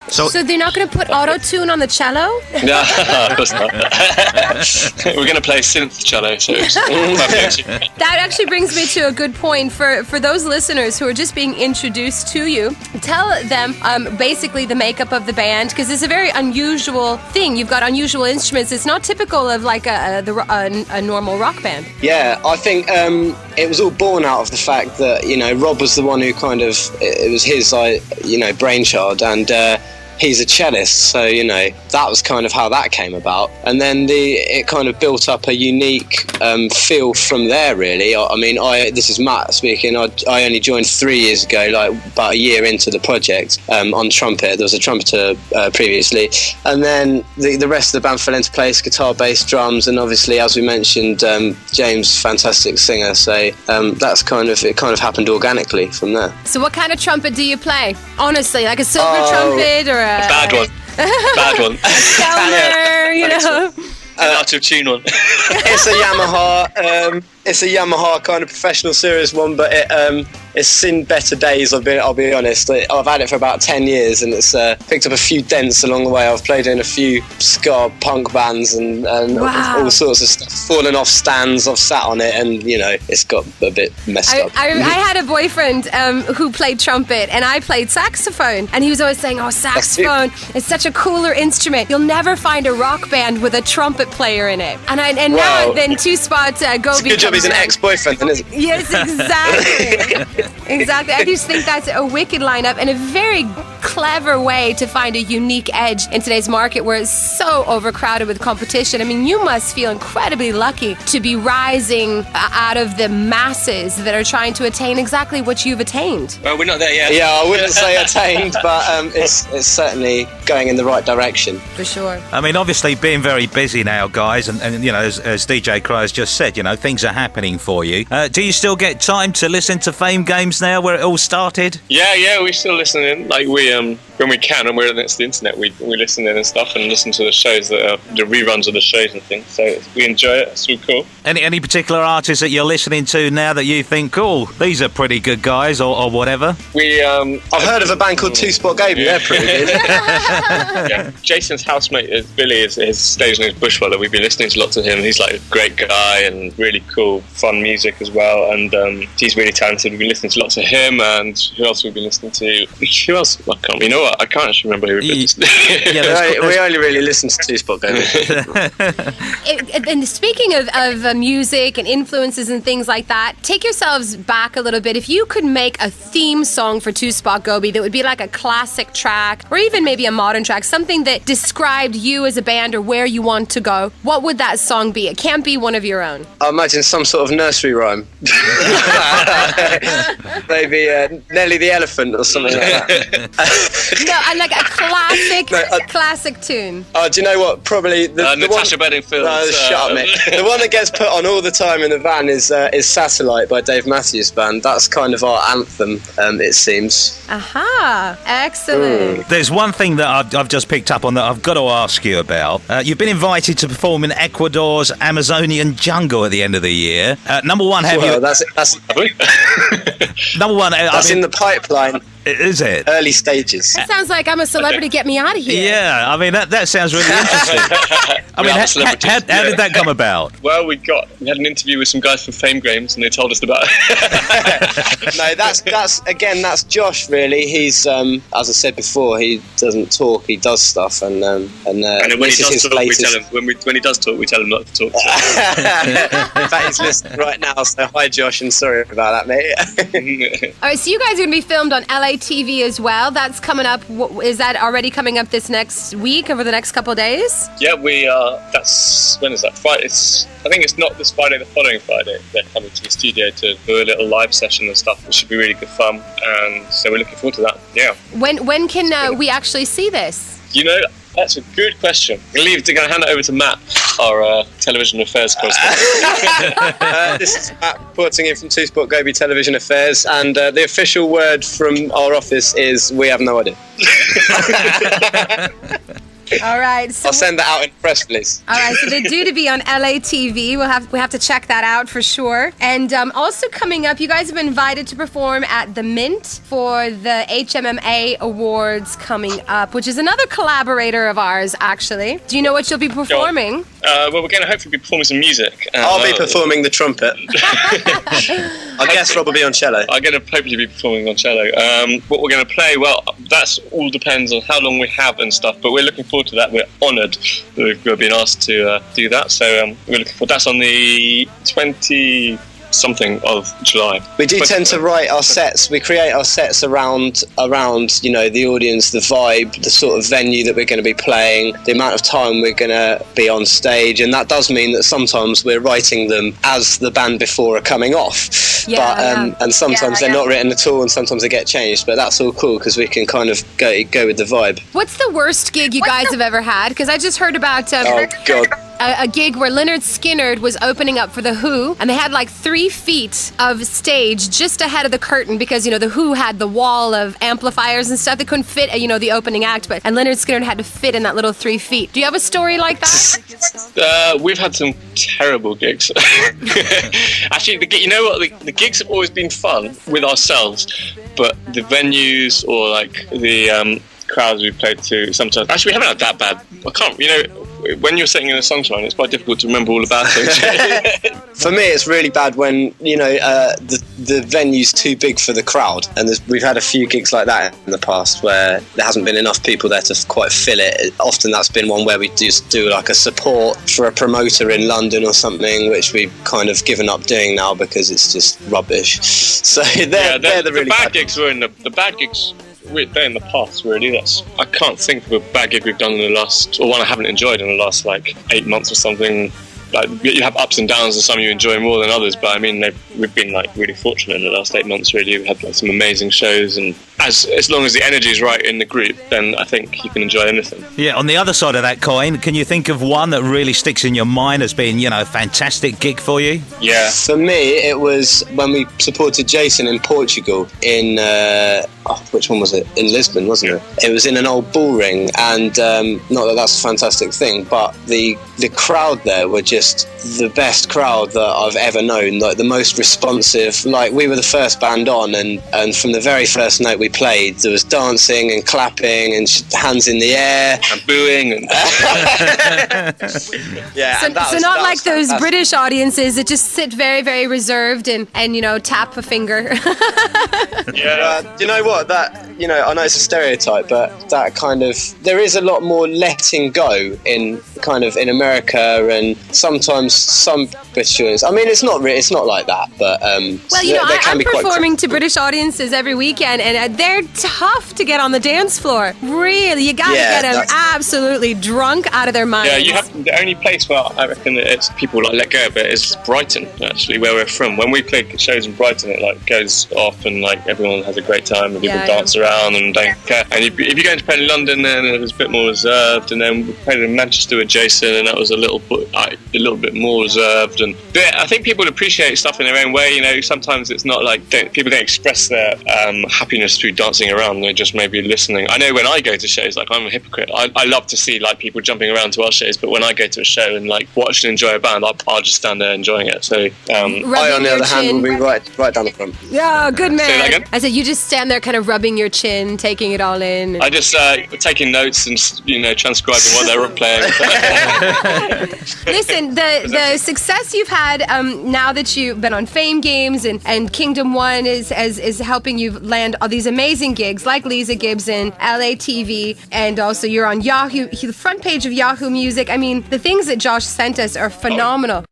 So they're not going to put auto-tune on the cello? No, of course not. We're going to play synth cello, so That actually brings me to a good point for those listeners who are just being introduced to you. Tell them basically the makeup of the band, because it's a very unusual thing. You've got unusual instruments. It's not typical of like a normal rock band. Yeah, I think it was all born out of the fact that, Rob was the one who it was his, brainchild, and he's a cellist, so that was kind of how that came about, and then it kind of built up a unique feel from there, really. I mean, this is Matt speaking. I only joined 3 years ago, like about a year into the project, on trumpet. There was a trumpeter previously, and then the rest of the band fell into place: guitar, bass, drums, and obviously, as we mentioned, James, fantastic singer. So that's kind of happened organically from there. So what kind of trumpet do you play? Honestly, like a silver trumpet or a bad one? Bad one. A Kellner, An out of tune one. It's a Yamaha. It's a Yamaha kind of professional series one, but it's seen better days. I'll be honest. I've had it for about 10 years, and it's picked up a few dents along the way. I've played in a few ska punk bands and wow. all sorts of stuff. Fallen off stands. I've sat on it, and it's got a bit messed up. I had a boyfriend who played trumpet, and I played saxophone, and he was always saying, "Oh, saxophone is such a cooler instrument. You'll never find a rock band with a trumpet player in it." And now then Two Spot Gobi. Good job. He's an ex-boyfriend, isn't he? Yes, exactly. Exactly. I just think that's a wicked lineup and a very clever way to find a unique edge in today's market where it's so overcrowded with competition. I mean, you must feel incredibly lucky to be rising out of the masses that are trying to attain exactly what you've attained. Well, we're not there yet. Yeah, I wouldn't say attained, but it's certainly going in the right direction. For sure. I mean, obviously being very busy now, guys, and as DJ Crier's just said, things are happening for you. Do you still get time to listen to Fame Games now, where it all started? Yeah, we still listen in. Like when we can, and we're next to the internet, we listen in and stuff, and listen to the shows that are the reruns of the shows and things. So we enjoy it. It's really cool. Any particular artists that you're listening to now that you think, cool, these are pretty good guys, or whatever? I've heard of a band called Two Spot Gobi. They're pretty good. Yeah. Jason's housemate is Billy. His stage name is Bushweller. We've been listening to lots of him. He's like a great guy and really cool, fun music as well. And he's really talented. We've been listening to lots of him. And who else we've been listening to? Who else? I can't actually remember who we've been listening to. We only really listen to Two Spot Gobi. And speaking of music and influences and things like that, take yourselves back a little bit. If you could make a theme song for Two Spot Gobi that would be like a classic track or even maybe a modern track, something that described you as a band or where you want to go, what would that song be? It can't be one of your own. I imagine some sort of nursery rhyme. Maybe Nelly the Elephant or something like that. No, like a classic tune. Oh, do you know what? Probably the Natasha Bedingfield. Shut up, mate. The one that gets put on all the time in the van is Satellite by Dave Matthews Band. That's kind of our anthem, it seems. Aha, excellent. There's one thing that I've just picked up on that I've got to ask you about. You've been invited to perform in Ecuador's Amazonian jungle at the end of the year. Number one, That's number one. That's in the pipeline. Is it? Early stages. That sounds like I'm a celebrity, get me out of here. Yeah, I mean, that sounds really interesting. I mean, how did that come about? Well, we had an interview with some guys from Fame Games, and they told us about it. No, that's Josh, really. He's, as I said before, he doesn't talk, he does stuff, and when he does talk, we tell him, when he does talk, we tell him not to talk. In fact, he's listening right now, so hi, Josh, and sorry about that, mate. All right, so you guys are going to be filmed on LA TV as well. That's coming up. Is that already coming up this next week, over the next couple of days? Yeah, we are. When is that? Friday. I think it's not this Friday, the following Friday. They're coming to the studio to do a little live session and stuff, which should be really good fun. And so we're looking forward to that. Yeah. When can we actually see this? That's a good question. I'm going to hand it over to Matt, our television affairs correspondent. This is Matt reporting in from Two Spot Gobi Television Affairs, and the official word from our office is we have no idea. All right. So I'll send that out in press release. All right, so they're due to be on LA TV. We have to check that out for sure. And also coming up, you guys have been invited to perform at the Mint for the HMMA Awards coming up, which is another collaborator of ours, actually. Do you know what you'll be performing? Well, we're going to hopefully be performing some music. I'll be performing the trumpet. I guess Rob will be on cello. I'm going to hopefully be performing on cello. What we're going to play, well, that's all depends on how long we have and stuff, but we're looking forward to that. We're honoured that we've been asked to do that, so we're looking forward. That's on the 20-something of July. We do tend to write our sets. We create our sets around the audience, the vibe, the sort of venue that we're going to be playing, the amount of time we're going to be on stage, and that does mean that sometimes we're writing them as the band before are coming off. And sometimes they're not written at all, and sometimes they get changed. But that's all cool because we can kind of go with the vibe. What's the worst gig you guys have ever had? Because I just heard about oh god. A gig where Lynyrd Skynyrd was opening up for The Who, and they had like 3 feet of stage just ahead of the curtain because, The Who had the wall of amplifiers and stuff. They couldn't fit, the opening act, and Lynyrd Skynyrd had to fit in that little 3 feet. Do you have a story like that? We've had some terrible gigs. Actually, the gigs have always been fun with ourselves, but the venues or like the crowds we've played to sometimes. Actually, we haven't had that bad. I can't, when you're sitting in a sunshine, it's quite difficult to remember all about things. For me, it's really bad when the venue's too big for the crowd, and we've had a few gigs like that in the past where there hasn't been enough people there to quite fill it. Often that's been one where we do like a support for a promoter in London or something, which we've kind of given up doing now because it's just rubbish. So they're the really bad gigs. The bad gigs. They're in the past, really. I can't think of a bad gig we've done in the last, or one I haven't enjoyed in the last 8 months or something. Like, you have ups and downs, and some you enjoy more than others. But I mean, we've been really fortunate in the last 8 months. Really, we've had some amazing shows, and as long as the energy is right in the group, then I think you can enjoy anything. Yeah. On the other side of that coin, can you think of one that really sticks in your mind as being, a fantastic gig for you? Yeah. For me, it was when we supported Jason in Portugal in which one was it? In Lisbon, wasn't it? It was in an old bull ring, and not that that's a fantastic thing, but the crowd there were just the best crowd that I've ever known. Like the most responsive. Like we were the first band on, and from the very first note we played, there was dancing and clapping and hands in the air and booing. And yeah. So not like those British audiences that just sit very, very reserved and tap a finger. Yeah. Do you know what? That I know it's a stereotype, but that kind of there is a lot more letting go in America, and sometimes some British audience. I mean, it's not like that, but I'm performing to British audiences every weekend, and they're tough to get on the dance floor. Really, you got to get them absolutely drunk out of their minds. Yeah, you have the only place where I reckon that it's people let go of it is Brighton, actually, where we're from. When we play shows in Brighton, it goes off and everyone has a great time and people dance around and don't care. And if you're going to play in London, then it was a bit more reserved. And then we played in Manchester with Jason, and that was a little bit more reserved. But I think people appreciate stuff in their own way. Sometimes it's not people don't express their happiness through dancing around. They're just maybe listening. I know when I go to shows, I'm a hypocrite. I love to see people jumping around to our shows, but when I go to a show and watch and enjoy a band, I'll just stand there enjoying it. So I, on the other hand, will be right down the front. Yeah, good man. Say that again? I said you just stand there, kind of rubbing your chin, taking it all in. I just taking notes and transcribing what they're playing. Listen, the success you've had now that you've been on Fame Games and Kingdom One is helping you land all these amazing gigs like Lisa Gibson, LA TV, and also you're on Yahoo, the front page of Yahoo Music. I mean, the things that Josh sent us are phenomenal.